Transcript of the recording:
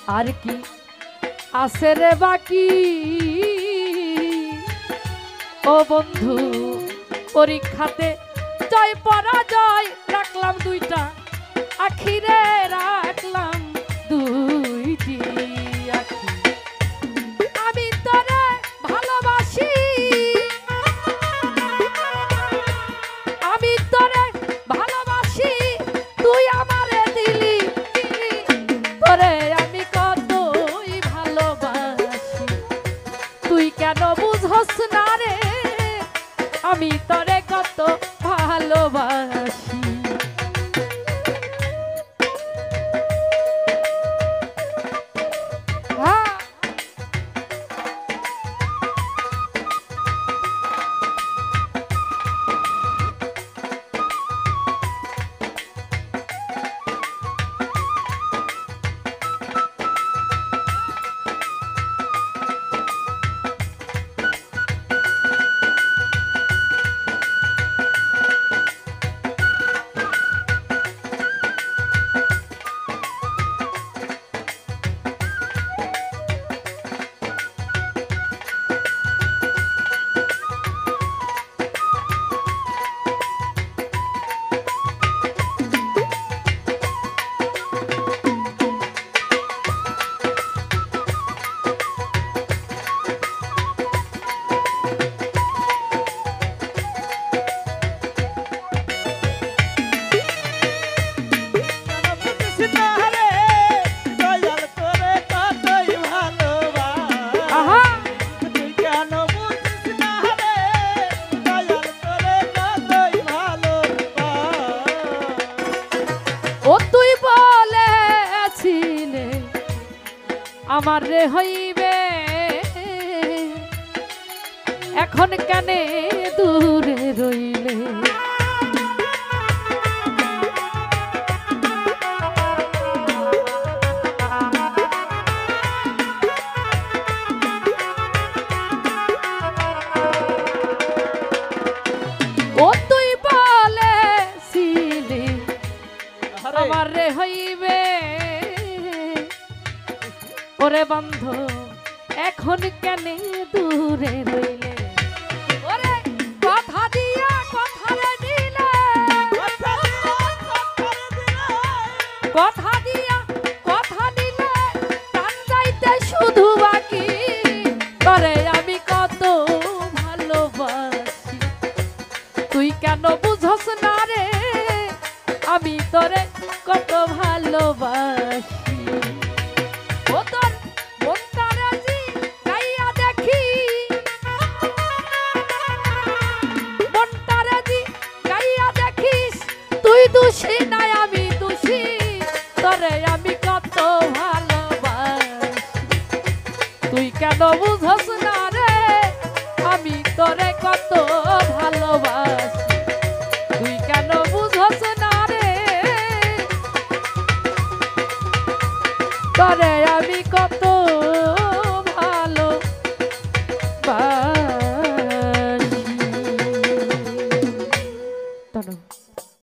আর কি আছে রে বাকি ও বন্ধু, পরীক্ষাতে জয় পরাজয় রাখলাম দুইটা আখিরে, রাখলাম দুইটি আখি। আমি তোরে ভালোবাসি, আমি তোরে ভালোবাসি, তুই আমারে দিলি, তোরে আমি কতই ভালোবাসি, তুই কেন বুঝস না রে, আমি তোরে কত ভালোবাসি। আমার রে হইবে এখন কানে দূরে রইলে, ও তুই বলেছিলি আমার রে হইবে, ওরে বন্ধু এখন কেন দূরে রইলে, ওরে কথা দিয়া কথা রে দিলে, কথা দিয়া কথা দিলে টান যাইতে শুধু বাকি, তোরে আমি কত ভালোবাসি, তুই কেন বুঝস না রে, আমি তোরে কত ভালোবাসি। ও তোর মনটারাজি গাইয়া দেখি, মনটারাজি গাইয়া দেখিস, তুই দোষী নাই আমি দোষী, তোরে আমি কত ভালোবাসি, তুই কেন বুঝস না রে, আমি তোরে কত ভালোবাসি, তুই কেন বুঝস না রে, তোরে আমি কত